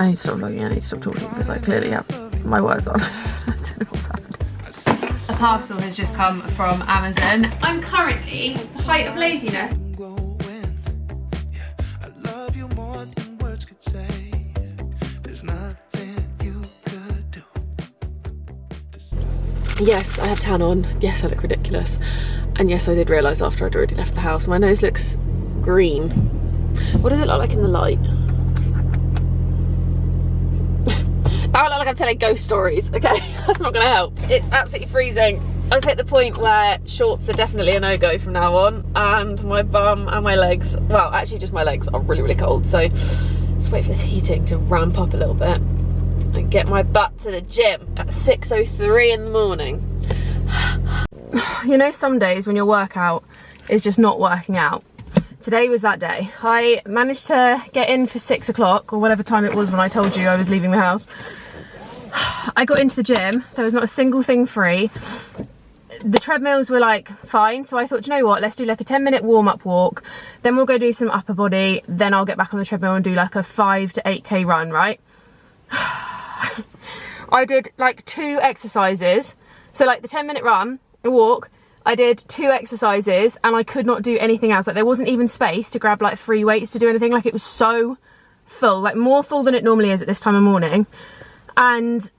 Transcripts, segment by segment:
I need to stop vlogging, I need to stop talking because I clearly have my words on. I don't know what's happening. A parcel has just come from Amazon. I'm currently at the height of laziness. Yes, I have tan on. Yes, I look ridiculous. And yes, I did realise after I'd already left the house, my nose looks green. What does it look like in the light? Now I look like I'm telling ghost stories. Okay, that's not gonna help. It's absolutely freezing. I've hit the point where shorts are definitely a no-go from now on, and my bum and my legs, well, actually just my legs are really, really cold. So let's wait for this heating to ramp up a little bit and get my butt to the gym at 6:03 in the morning. You know, some days when your workout is just not working out. Today was that day. I managed to get in for 6 o'clock, or whatever time it was when I told you I was leaving the house. I got into the gym, there was not a single thing free. The treadmills were like fine, so I thought, you know what, let's do like a 10-minute warm-up walk, then we'll go do some upper body, then I'll get back on the treadmill and do like a 5 to 8k run, right? I did like 2 exercises, so like the 10-minute run, a walk, I did 2 exercises and I could not do anything else. Like there wasn't even space to grab like free weights to do anything. Like it was so full, like more full than it normally is at this time of morning. And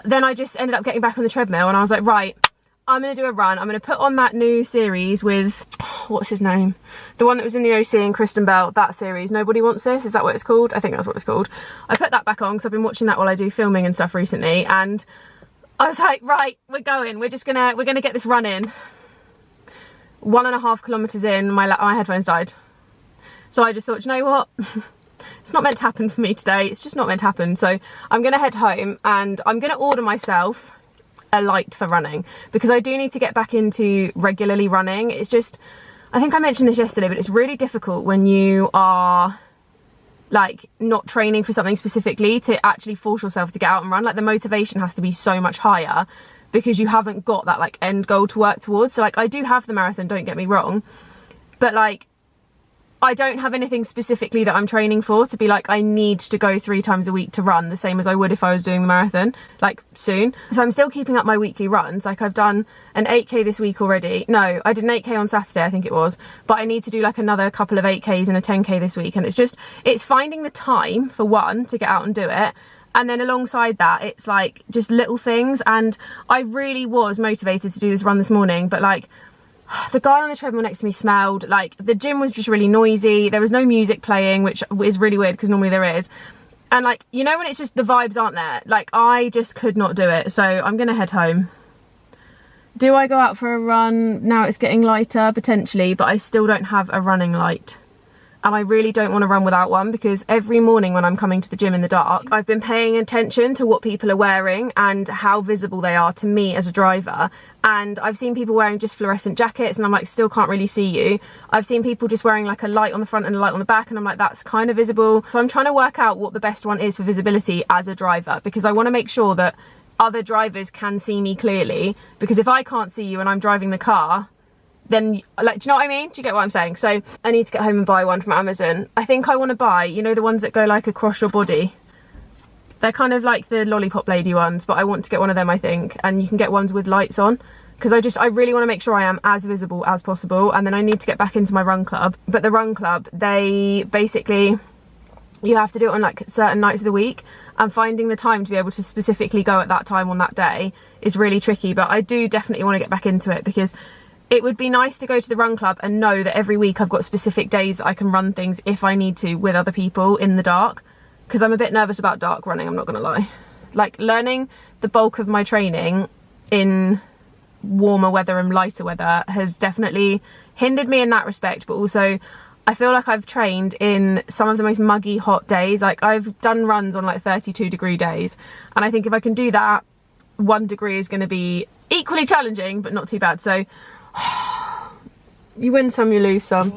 then I just ended up getting back on the treadmill and I was like, right, I'm gonna do a run. I'm gonna put on that new series with, what's his name? The one that was in the OC and Kristen Bell, that series, Nobody Wants This, is that what it's called? I think that's what it's called. I put that back on because I've been watching that while I do filming and stuff recently, and I was like, right, we're going. We're gonna get this run in. 1.5 kilometers in, my headphones died. So I just thought, you know what? It's not meant to happen for me today. It's just not meant to happen. So I'm gonna head home and I'm gonna order myself a light for running because I do need to get back into regularly running. It's just, I think I mentioned this yesterday, but it's really difficult when you are like not training for something specifically to actually force yourself to get out and run. Like the motivation has to be so much higher because you haven't got that like end goal to work towards. So like I do have the marathon, don't get me wrong, but like I don't have anything specifically that I'm training for to be like, I need to go 3 times a week to run the same as I would if I was doing the marathon, like soon. So I'm still keeping up my weekly runs. Like I've done an 8k this week already. No, I did an 8k on Saturday, I think it was, but I need to do like another couple of 8ks and a 10k this week. And it's finding the time for one to get out and do it. And then alongside that, it's like just little things. And I really was motivated to do this run this morning, but like, the guy on the treadmill next to me smelled, like the gym was just really noisy. There was no music playing, which is really weird because normally there is. And like, you know when it's just the vibes aren't there? Like I just could not do it. So I'm gonna head home. Do I go out for a run now? It's getting lighter potentially, but I still don't have a running light. And I really don't want to run without one because every morning when I'm coming to the gym in the dark, I've been paying attention to what people are wearing and how visible they are to me as a driver. And I've seen people wearing just fluorescent jackets and I'm like, still can't really see you. I've seen people just wearing like a light on the front and a light on the back and I'm like, that's kind of visible. So I'm trying to work out what the best one is for visibility as a driver because I want to make sure that other drivers can see me clearly, because if I can't see you and I'm driving the car, then like, do you know what I mean? Do you get what I'm saying? So I need to get home and buy one from Amazon. I think I want to buy, you know, the ones that go like across your body. They're kind of like the lollipop lady ones, but I want to get one of them, I think. And you can get ones with lights on because I really want to make sure I am as visible as possible. And then I need to get back into my run club. But the run club, they basically, you have to do it on like certain nights of the week, and finding the time to be able to specifically go at that time on that day is really tricky. But I do definitely want to get back into it because it would be nice to go to the run club and know that every week I've got specific days that I can run things if I need to with other people in the dark, because I'm a bit nervous about dark running, I'm not gonna lie. Like learning the bulk of my training in warmer weather and lighter weather has definitely hindered me in that respect, but also I feel like I've trained in some of the most muggy hot days. Like I've done runs on like 32-degree days, and I think if I can do that, 1 degree is going to be equally challenging but not too bad. So you win some, you lose some.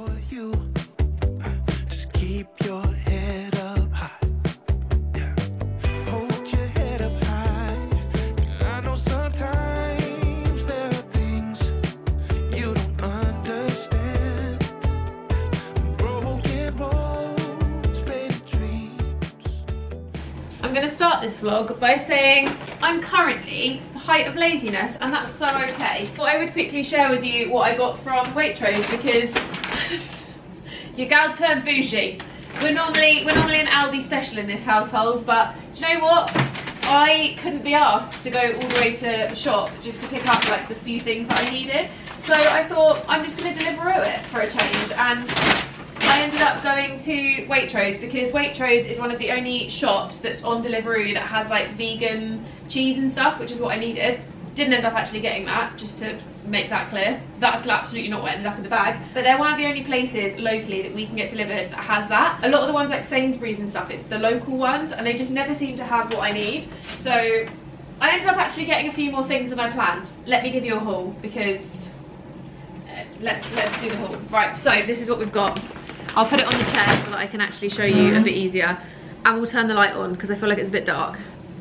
I'm going to start this vlog by saying I'm currently the height of laziness, and that's so okay. Thought I would quickly share with you what I got from Waitrose, because your gal turned bougie. We're normally an Aldi special in this household, but do you know what? I couldn't be asked to go all the way to the shop just to pick up like the few things that I needed. So I thought I'm just going to Deliveroo it for a change, and I ended up going to Waitrose because Waitrose is one of the only shops that's on Deliveroo that has like vegan cheese and stuff, which is what I needed. Didn't end up actually getting that, just to make that clear. That's absolutely not what ended up in the bag. But they're one of the only places locally that we can get delivered that has that. A lot of the ones like Sainsbury's and stuff, it's the local ones, and they just never seem to have what I need. So I ended up actually getting a few more things than I planned. Let me give you a haul, because let's do the haul. Right, so this is what we've got. I'll put it on the chair so that I can actually show you a bit easier, and we'll turn the light on because I feel like it's a bit dark.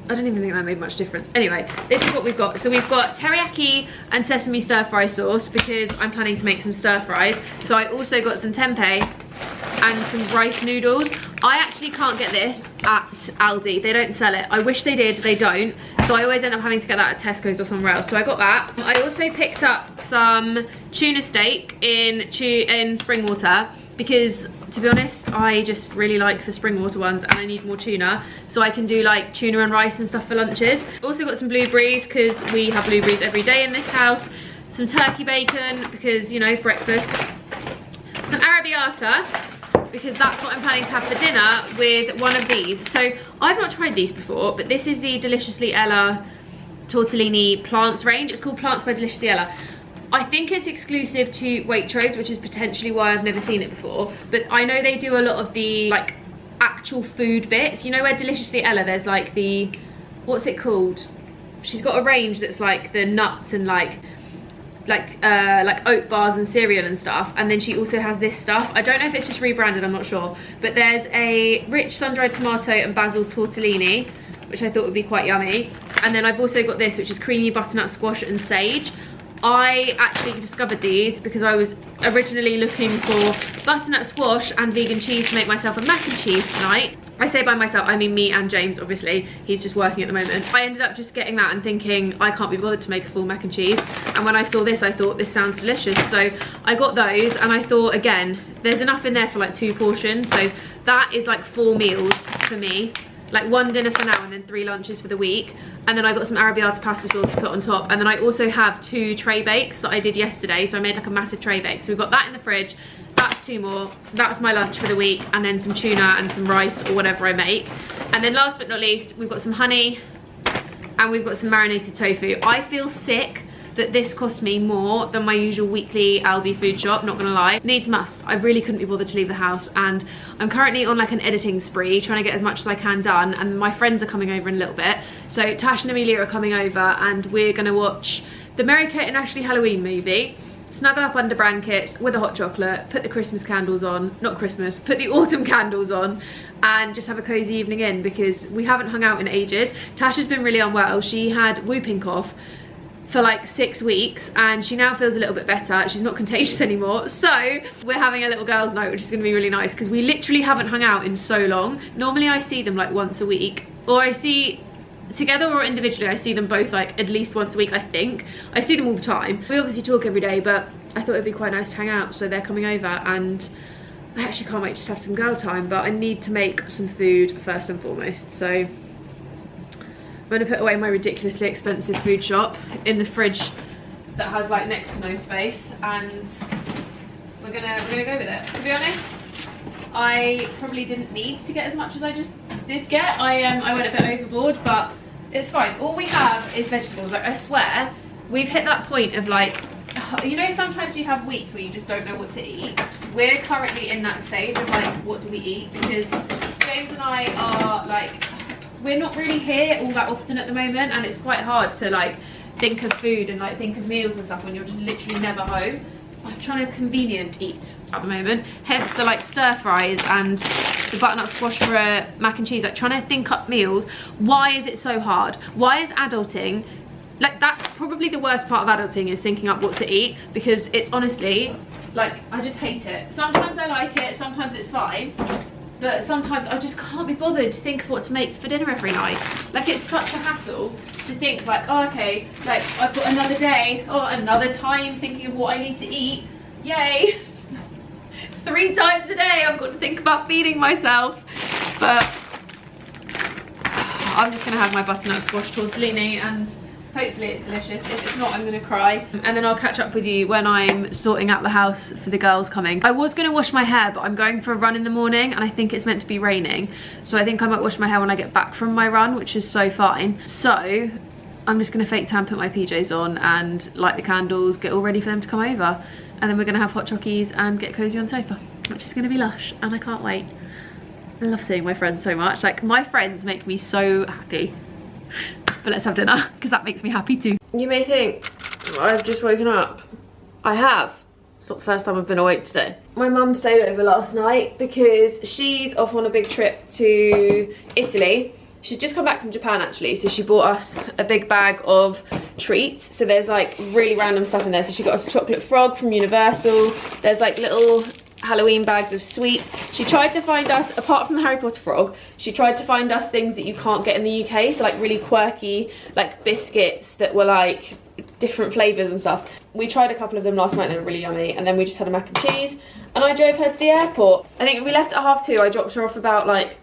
I don't even think that made much difference. Anyway, this is what we've got. So we've got teriyaki and sesame stir fry sauce because I'm planning to make some stir fries. So I also got some tempeh and some rice noodles. I actually can't get this at Aldi. They don't sell it. I wish they did, they don't. So I always end up having to get that at Tesco's or somewhere else. So I got that. I also picked up some tuna steak in spring water, because to be honest, I just really like the spring water ones and I need more tuna, so I can do like tuna and rice and stuff for lunches. Also got some blueberries because we have blueberries every day in this house. Some turkey bacon because, you know, breakfast. Some arrabbiata because that's what I'm planning to have for dinner with one of these. So I've not tried these before, but this is the Deliciously Ella tortellini plants range. It's called Plants by Deliciously Ella. I think it's exclusive to Waitrose, which is potentially why I've never seen it before. But I know they do a lot of the like actual food bits. You know where Deliciously Ella, there's like the, what's it called? She's got a range that's like the nuts and like oat bars and cereal and stuff. And then she also has this stuff. I don't know if it's just rebranded, I'm not sure. But there's a rich sun-dried tomato and basil tortellini, which I thought would be quite yummy. And then I've also got this, which is creamy butternut squash and sage. I actually discovered these because I was originally looking for butternut squash and vegan cheese to make myself a mac and cheese tonight. I say by myself, I mean me and James, obviously. He's just working at the moment. I ended up just getting that and thinking, I can't be bothered to make a full mac and cheese. And when I saw this, I thought, this sounds delicious. So I got those, and I thought, again, there's enough in there for like 2 portions. So that is like 4 meals for me. Like 1 dinner for now and then 3 lunches for the week. And then I got some arrabbiata pasta sauce to put on top. And then I also have 2 tray bakes that I did yesterday. So I made like a massive tray bake. So we've got that in the fridge. That's 2 more. That's my lunch for the week. And then some tuna and some rice or whatever I make. And then last but not least, we've got some honey and we've got some marinated tofu. I feel sick that this cost me more than my usual weekly Aldi food shop, not gonna lie. Needs must. I really couldn't be bothered to leave the house, and I'm currently on like an editing spree, trying to get as much as I can done, and my friends are coming over in a little bit. So Tash and Amelia are coming over and we're gonna watch the Mary Kate and Ashley Halloween movie, snuggle up under blankets with a hot chocolate, put the Christmas candles on, not Christmas, put the autumn candles on, and just have a cozy evening in, because we haven't hung out in ages. Tash has been really unwell. She had whooping cough for like 6 weeks and she now feels a little bit better. She's not contagious anymore, so we're having a little girls' night, which is going to be really nice because we literally haven't hung out in so long. Normally I see them like once a week, or I see together or individually, I see them both like at least once a week. I think I see them all the time. We obviously talk every day, but I thought it'd be quite nice to hang out, so they're coming over and I actually can't wait to just have some girl time. But I need to make some food first and foremost, so I'm gonna put away my ridiculously expensive food shop in the fridge that has like next to no space, and we're gonna go with it. To be honest, I probably didn't need to get as much as I just did get. I went a bit overboard, but it's fine. All we have is vegetables. Like, I swear, we've hit that point of like, you know, sometimes you have weeks where you just don't know what to eat. We're currently in that stage of like, what do we eat? Because James and I are like, we're not really here all that often at the moment, and it's quite hard to like think of food and like think of meals and stuff when you're just literally never home. I'm trying to convenient eat at the moment, hence the like stir fries and the butternut squash for a mac and cheese. Like, trying to think up meals. Why is it so hard? Why is adulting, like, that's probably the worst part of adulting, is thinking up what to eat, because it's honestly like, I just hate it. Sometimes I like it, sometimes it's fine. but sometimes I just can't be bothered to think of what to make for dinner every night. Like, it's such a hassle to think like, oh, okay, like I've got another day or another time thinking of what I need to eat. Yay! 3 times a day I've got to think about feeding myself. But I'm just gonna have my butternut squash tortellini and hopefully it's delicious. If it's not, I'm gonna cry. And then I'll catch up with you when I'm sorting out the house for the girls coming. I was gonna wash my hair, but I'm going for a run in the morning and I think it's meant to be raining. So I think I might wash my hair when I get back from my run, which is so fine. So I'm just gonna fake tan, put my PJs on and light the candles, get all ready for them to come over. And then we're gonna have hot chockies and get cozy on the sofa, which is gonna be lush and I can't wait. I love seeing my friends so much. Like, my friends make me so happy. But let's have dinner, because that makes me happy too. You may think I've just woken up. I have. It's not the first time I've been awake today. My mum stayed over last night because she's off on a big trip to Italy. She's just come back from Japan actually, so she bought us a big bag of treats. So there's like really random stuff in there. So she got us a chocolate frog from Universal. There's like little Halloween bags of sweets. She tried to find us, apart from the Harry Potter frog, she tried to find us things that you can't get in the UK, so like really quirky like biscuits that were like different flavours and stuff. We tried a couple of them last night, they were really yummy, and then we just had a mac and cheese and I drove her to the airport. I think we left at 2:30. I dropped her off about like,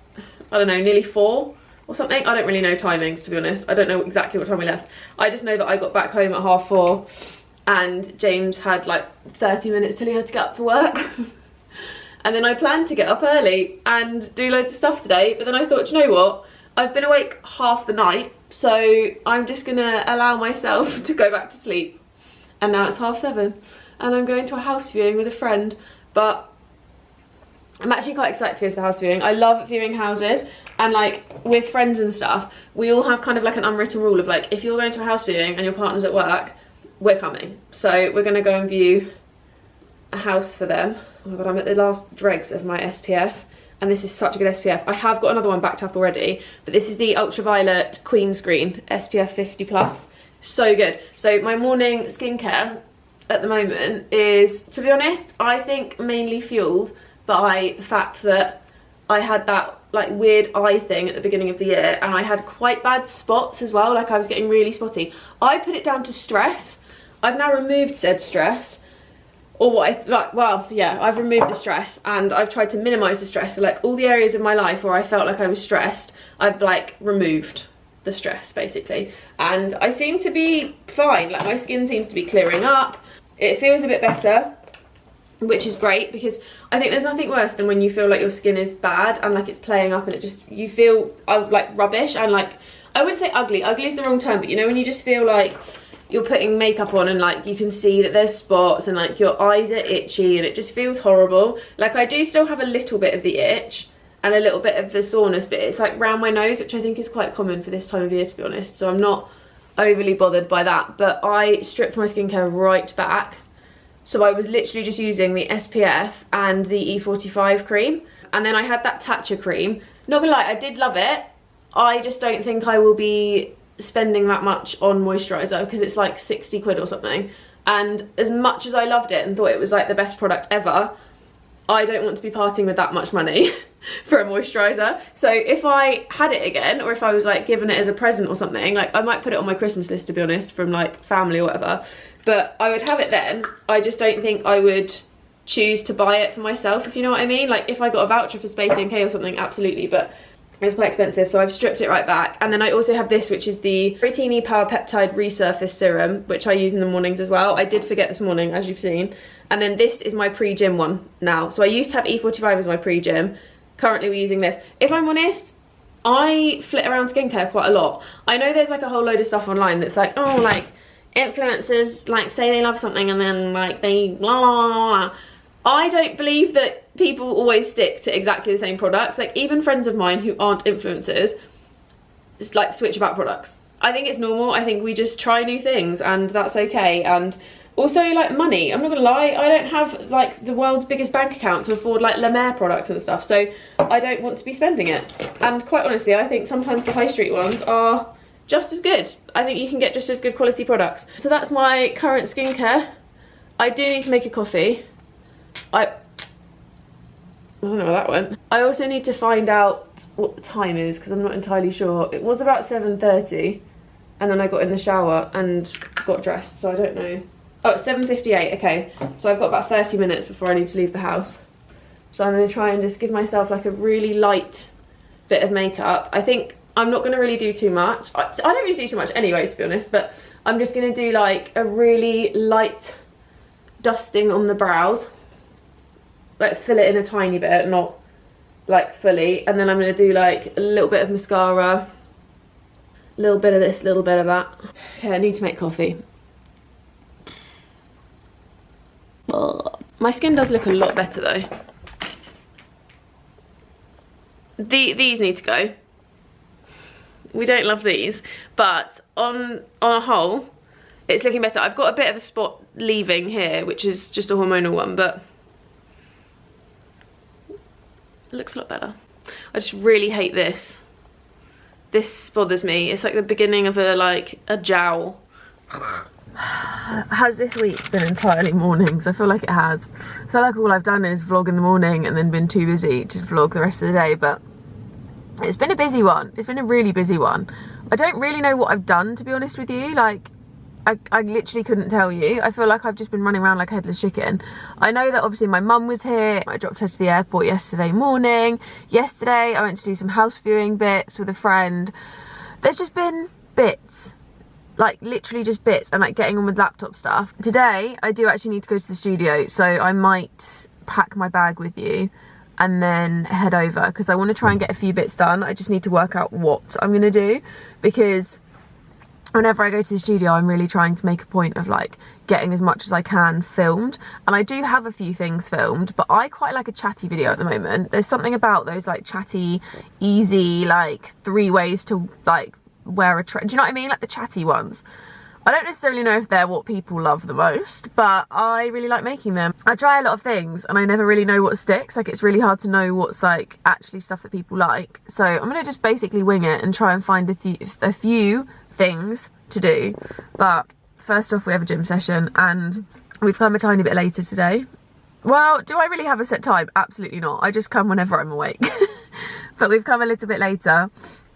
I don't know, nearly 4 or something. I don't really know timings, to be honest. I don't know exactly what time we left. I just know that I got back home at 4:30 and James had like 30 minutes till he had to get up for work. And then I planned to get up early and do loads of stuff today, but then I thought, you know what? I've been awake half the night, so I'm just gonna allow myself to go back to sleep. And now it's 7:30 and I'm going to a house viewing with a friend, but I'm actually quite excited to go to the house viewing. I love viewing houses, and like with friends and stuff, we all have kind of like an unwritten rule of like, if you're going to a house viewing and your partner's at work, we're coming. So we're gonna go and view a house for them. Oh my god, I'm at the last dregs of my SPF, and this is such a good SPF. I have got another one backed up already, but this is the ultraviolet queen screen SPF 50+. So good. So my morning skincare at the moment is, to be honest, I think mainly fueled by the fact that I had that like weird eye thing at the beginning of the year, and I had quite bad spots as well. Like, I was getting really spotty. I put it down to stress. I've now removed said stress. Or what I, like, well, yeah, I've removed the stress and I've tried to minimise the stress. So like all the areas of my life where I felt like I was stressed, I've like removed the stress basically. And I seem to be fine, like my skin seems to be clearing up. It feels a bit better, which is great, because I think there's nothing worse than when you feel like your skin is bad and like it's playing up and it just, you feel like rubbish and like, I wouldn't say ugly, ugly is the wrong term, but you know when you just feel like you're putting makeup on and like you can see that there's spots and like your eyes are itchy and it just feels horrible. Like, I do still have a little bit of the itch and a little bit of the soreness, but it's like round my nose, which I think is quite common for this time of year, to be honest, so I'm not overly bothered by that. But I stripped my skincare right back, so I was literally just using the SPF and the E45 cream, and then I had that Tatcha cream. Not gonna lie, I did love it. I just don't think I will be spending that much on moisturiser because it's like 60 quid or something, and as much as I loved it and thought it was like the best product ever, I don't want to be parting with that much money for a moisturiser. So if I had it again, or if I was like given it as a present or something, like I might put it on my Christmas list, to be honest, from like family or whatever, but I would have it then. I just don't think I would choose to buy it for myself, if you know what I mean. Like if I got a voucher for Space NK or something, absolutely, but it's quite expensive, so I've stripped it right back. And then I also have this, which is the Rotini Power Peptide Resurface Serum, which I use in the mornings as well. I did forget this morning, as you've seen. And then this is my pre-gym one now. So I used to have E45 as my pre-gym. Currently we're using this. If I'm honest, I flit around skincare quite a lot. I know there's like a whole load of stuff online that's like, oh, like influencers like say they love something and then like they blah blah blah blah. I don't believe that people always stick to exactly the same products. Like even friends of mine who aren't influencers just like switch about products. I think it's normal. I think we just try new things and that's okay. And also like money, I'm not gonna lie, I don't have like the world's biggest bank account to afford like La Mer products and stuff, so I don't want to be spending it. And quite honestly, I think sometimes the high street ones are just as good. I think you can get just as good quality products. So that's my current skincare. I do need to make a coffee. I don't know where that went. I also need to find out what the time is because I'm not entirely sure. It was about 7:30 and then I got in the shower and got dressed, so I don't know. Oh, it's 7:58, okay. So I've got about 30 minutes before I need to leave the house. So I'm gonna try and just give myself like a really light bit of makeup. I think I'm not gonna really do too much. I don't really do too much anyway, to be honest, but I'm just gonna do like a really light dusting on the brows. Like fill it in a tiny bit, not like fully. And then I'm gonna do like a little bit of mascara, a little bit of this, a little bit of that. Okay, I need to make coffee. My skin does look a lot better though. These need to go. We don't love these, but on a whole, it's looking better. I've got a bit of a spot leaving here, which is just a hormonal one, but it looks a lot better. I just really hate this. This bothers me. It's like the beginning of a jowl. Has this week been entirely mornings? I feel like it has. I feel like all I've done is vlog in the morning and then been too busy to vlog the rest of the day, but it's been a busy one. It's been a really busy one. I don't really know what I've done, to be honest with you. Like, I literally couldn't tell you. I feel like I've just been running around like a headless chicken. I know that obviously my mum was here. I dropped her to the airport yesterday morning. Yesterday I went to do some house viewing bits with a friend. There's just been bits. Like literally just bits and like getting on with laptop stuff. Today I do actually need to go to the studio, so I might pack my bag with you and then head over because I want to try and get a few bits done. I just need to work out what I'm going to do because whenever I go to the studio I'm really trying to make a point of like getting as much as I can filmed, and I do have a few things filmed, but I quite like a chatty video at the moment. There's something about those like chatty, easy, like 3 ways to like wear a trend. Do you know what I mean? Like the chatty ones. I don't necessarily know if they're what people love the most, but I really like making them. I try a lot of things and I never really know what sticks. Like it's really hard to know what's like actually stuff that people like. So I'm gonna just basically wing it and try and find a few things to do. But first off, we have a gym session and we've come a tiny bit later today. Well, do I really have a set time? Absolutely not. I just come whenever I'm awake. But we've come a little bit later.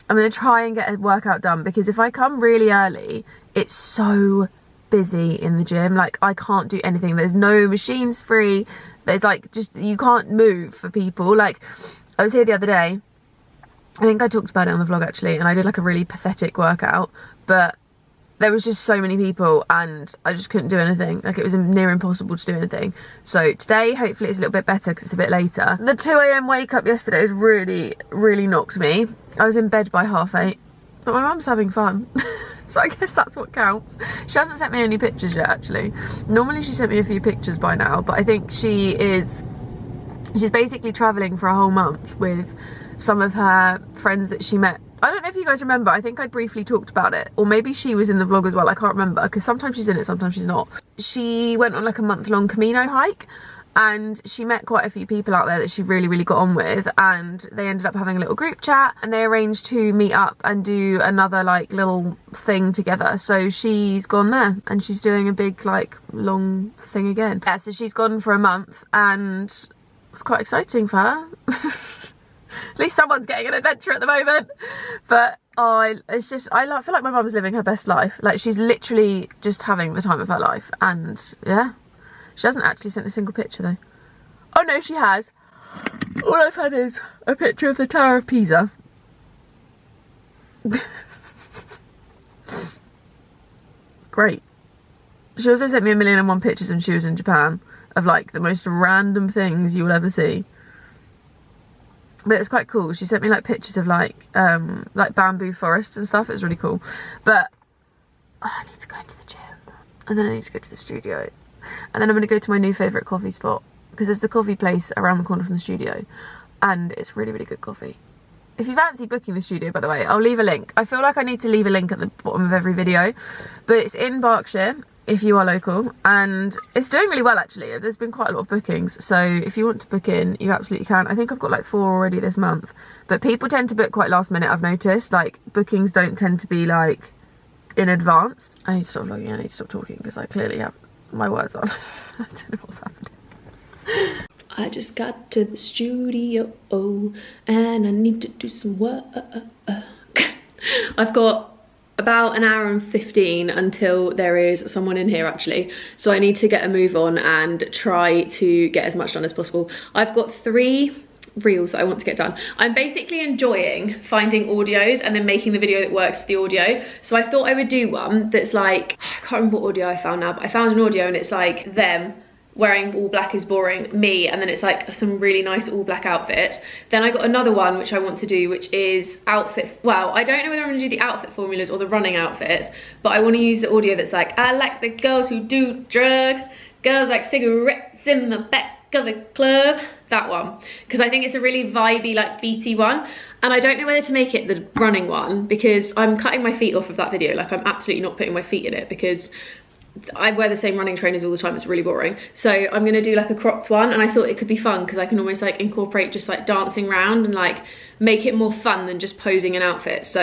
I'm going to try and get a workout done because if I come really early, it's so busy in the gym. Like I can't do anything. There's no machines free. There's like just, you can't move for people. Like I was here the other day. I think I talked about it on the vlog actually, and I did like a really pathetic workout, but there was just so many people and I just couldn't do anything. Like it was near impossible to do anything. So today, hopefully it's a little bit better because it's a bit later. The 2 AM wake up yesterday has really, really knocked me. I was in bed by 8:30, but my mum's having fun. So I guess that's what counts. She hasn't sent me any pictures yet actually. Normally she sent me a few pictures by now, but I think she's basically traveling for a whole month with some of her friends that she met. I don't know if you guys remember, I think I briefly talked about it, or maybe she was in the vlog as well, I can't remember, because sometimes she's in it, sometimes she's not. She went on like a month-long Camino hike, and she met quite a few people out there that she really, really got on with, and they ended up having a little group chat, and they arranged to meet up and do another like little thing together. So she's gone there, and she's doing a big like long thing again. Yeah, so she's gone for a month, and it's quite exciting for her. At least someone's getting an adventure at the moment. But I feel like my mum's living her best life. Like she's literally just having the time of her life. And yeah, she hasn't actually sent a single picture though. Oh no, she has. All I've had is a picture of the Tower of Pisa. Great. She also sent me 1,000,001 pictures when she was in Japan of like the most random things you will ever see. But it's quite cool. She sent me like pictures of like bamboo forests and stuff. It was really cool. But I need to go into the gym, and then I need to go to the studio, and then I'm going to go to my new favourite coffee spot because there's a coffee place around the corner from the studio, and it's really, really good coffee. If you fancy booking the studio, by the way, I'll leave a link. I feel like I need to leave a link at the bottom of every video, but it's in Berkshire if you are local, and it's doing really well actually. There's been quite a lot of bookings, so if you want to book in, you absolutely can. I think I've got like 4 already this month, but people tend to book quite last minute. I've noticed like bookings don't tend to be like in advance. I need to stop vlogging, I need to stop talking because I clearly have my words on. I don't know what's happening. I just got to the studio and I need to do some work. I've got about an hour and 15 until there is someone in here actually, so I need to get a move on and try to get as much done as possible. I've got 3 reels that I want to get done. I'm basically enjoying finding audios and then making the video that works with the audio. So I thought I would do one that's like, I can't remember what audio I found now, but I found an audio and it's like them wearing all black is boring, me, and then it's like some really nice all black outfits. Then I got another one which I want to do, which is outfit, well, I don't know whether I'm gonna do the outfit formulas or the running outfits, but I want to use the audio that's like, I like the girls who do drugs, girls like cigarettes in the back of the club, that one, because I think it's a really vibey, like beaty one. And I don't know whether to make it the running one because I'm cutting my feet off of that video. Like, I'm absolutely not putting my feet in it because I wear the same running trainers all the time, it's really boring. So I'm gonna do like a cropped one, and I thought it could be fun because I can almost like incorporate just like dancing around and like make it more fun than just posing an outfit. So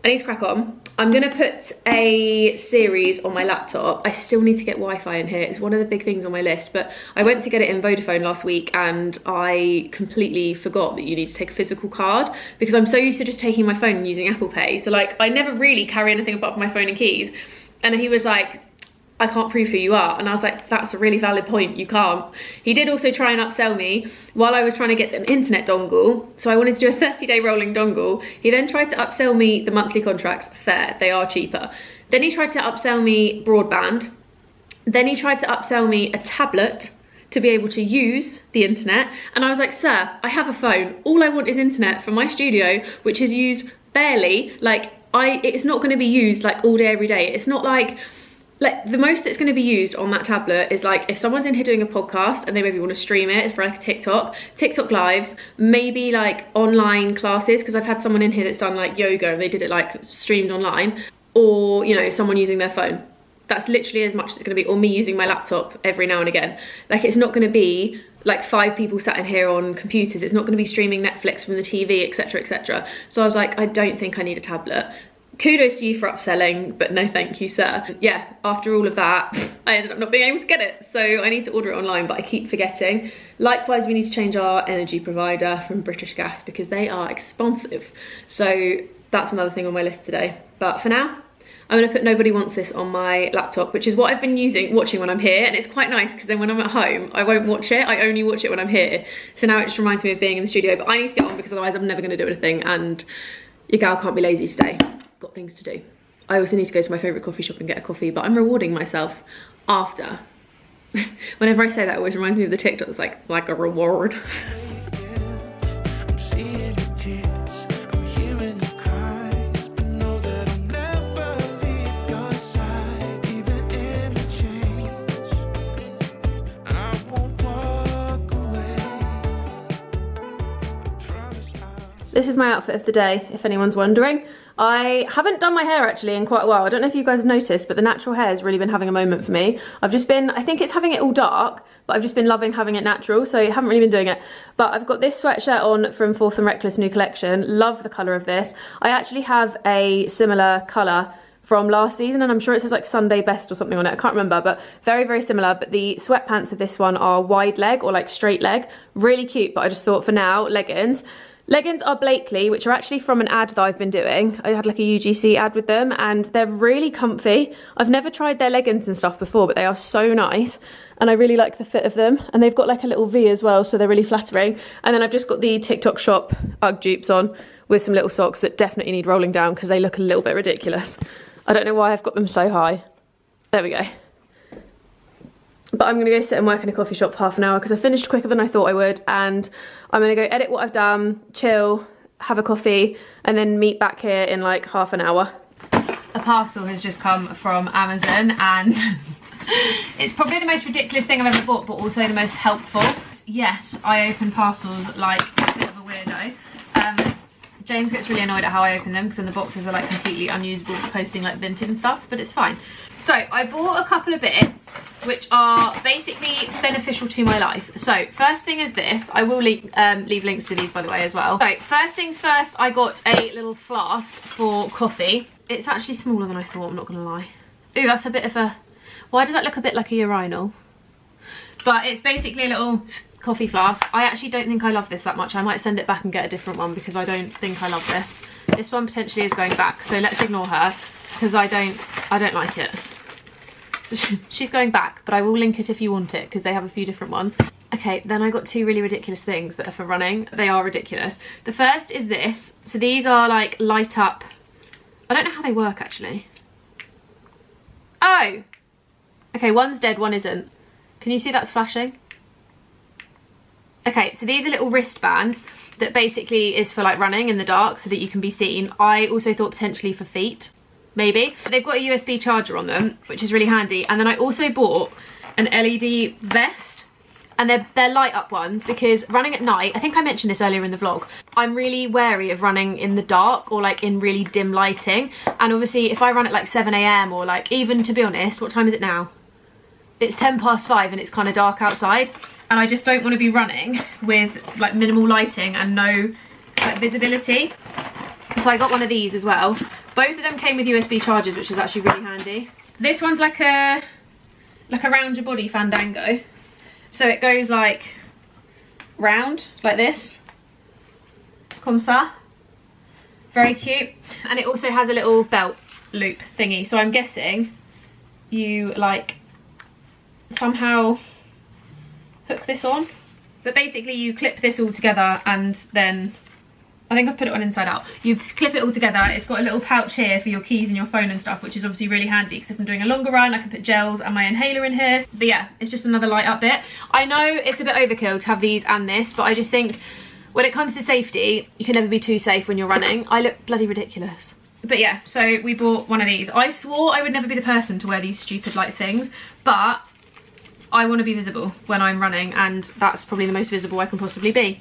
I need to crack on. I'm gonna put a series on my laptop. I still need to get Wi-Fi in here. It's one of the big things on my list, but I went to get it in Vodafone last week and I completely forgot that you need to take a physical card because I'm so used to just taking my phone and using Apple Pay. So like, I never really carry anything apart from my phone and keys. And he was like, I can't prove who you are. And I was like, that's a really valid point, you can't. He did also try and upsell me while I was trying to get an internet dongle. So I wanted to do a 30-day rolling dongle. He then tried to upsell me the monthly contracts. Fair, they are cheaper. Then he tried to upsell me broadband. Then he tried to upsell me a tablet to be able to use the internet. And I was like, sir, I have a phone. All I want is internet for my studio, which is used barely. Like, it's not gonna be used like all day, every day. It's not like the most that's going to be used on that tablet is like if someone's in here doing a podcast and they maybe want to stream it for like a TikTok lives, maybe like online classes, because I've had someone in here that's done like yoga and they did it like streamed online, or you know, someone using their phone. That's literally as much as it's going to be, or me using my laptop every now and again. Like, it's not going to be like 5 people sat in here on computers. It's not going to be streaming Netflix from the TV, etc, etc. So I was like, I don't think I need a tablet. Kudos to you for upselling, but no thank you, sir. Yeah, after all of that, I ended up not being able to get it. So I need to order it online, but I keep forgetting. Likewise, we need to change our energy provider from British Gas because they are expensive. So that's another thing on my list today. But for now, I'm gonna put Nobody Wants This on my laptop, which is what I've been watching when I'm here. And it's quite nice because then when I'm at home, I won't watch it. I only watch it when I'm here. So now it just reminds me of being in the studio, but I need to get on because otherwise I'm never gonna do anything. And your gal can't be lazy today. Got things to do. I also need to go to my favourite coffee shop and get a coffee, but I'm rewarding myself after. Whenever I say that, it always reminds me of the TikTok. It's like a reward. This is my outfit of the day, if anyone's wondering. I haven't done my hair actually in quite a while. I don't know if you guys have noticed, but the natural hair has really been having a moment for me. I've just been, I think it's having it all dark, but I've just been loving having it natural, so I haven't really been doing it. But I've got this sweatshirt on from Fourth and Reckless new collection. Love the colour of this. I actually have a similar colour from last season, and I'm sure it says like Sunday Best or something on it. I can't remember, but very, very similar. But the sweatpants of this one are wide leg or like straight leg. Really cute, but I just thought for now, leggings. Leggings are Blakely, which are actually from an ad that I've been doing. I had like a UGC ad with them and they're really comfy. I've never tried their leggings and stuff before, but they are so nice. And I really like the fit of them. And they've got like a little V as well, so they're really flattering. And then I've just got the TikTok shop Ugg dupes on with some little socks that definitely need rolling down because they look a little bit ridiculous. I don't know why I've got them so high. There we go. But I'm gonna go sit and work in a coffee shop for half an hour because I finished quicker than I thought I would, and I'm gonna go edit what I've done, chill, have a coffee, and then meet back here in like half an hour. A parcel has just come from Amazon and it's probably the most ridiculous thing I've ever bought, but also the most helpful. Yes, I open parcels like a bit of a weirdo. James gets really annoyed at how I open them because then the boxes are like completely unusable for posting like Vinted and stuff, but it's fine. So I bought a couple of bits which are basically beneficial to my life. So first thing is this. I will leave links to these by the way as well. So first things first, I got a little flask for coffee. It's actually smaller than I thought, I'm not gonna lie. Ooh, that's a bit of a, why does that look a bit like a urinal? But it's basically a little coffee flask. I actually don't think I love this that much. I might send it back and get a different one because I don't think I love this. This one potentially is going back, so let's ignore her because I don't like it. So she's going back, but I will link it if you want it because they have a few different ones. Okay, then I got two really ridiculous things that are for running. They are ridiculous. The first is this. So these are like light up. I don't know how they work actually. Oh! Okay, one's dead, one isn't. Can you see that's flashing? Okay, so these are little wristbands that basically is for like running in the dark so that you can be seen. I also thought potentially for feet, maybe. But they've got a USB charger on them, which is really handy. And then I also bought an LED vest, and they're light up ones because running at night, I think I mentioned this earlier in the vlog, I'm really wary of running in the dark or like in really dim lighting. And obviously if I run at like 7 AM or like even, to be honest, what time is it now? It's 5:10 and it's kind of dark outside, and I just don't want to be running with like minimal lighting and no like visibility. So I got one of these as well. Both of them came with USB chargers, which is actually really handy. This one's like a round your body fandango. So it goes like round like this. Comme ça. Very cute. And it also has a little belt loop thingy. So I'm guessing you like somehow hook this on, but basically you clip this all together, and then I think I've put it on inside out. You clip it all together. It's got a little pouch here for your keys and your phone and stuff, which is obviously really handy because if I'm doing a longer run I can put gels and my inhaler in here. But yeah, it's just another light up bit. I know it's a bit overkill to have these and this, but I just think when it comes to safety, you can never be too safe when you're running. I look bloody ridiculous. But yeah, so we bought one of these. I swore I would never be the person to wear these stupid light things, but I want to be visible when I'm running, and that's probably the most visible I can possibly be.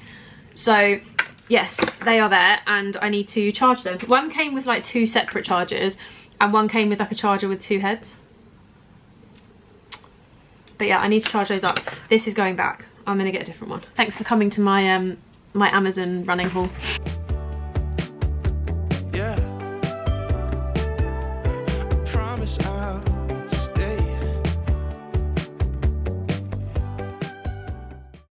So yes, they are there, and I need to charge them. One came with like 2 separate chargers, and one came with like a charger with 2 heads. But yeah, I need to charge those up. This is going back. I'm gonna get a different one. Thanks for coming to my my Amazon running haul. Yeah. I promise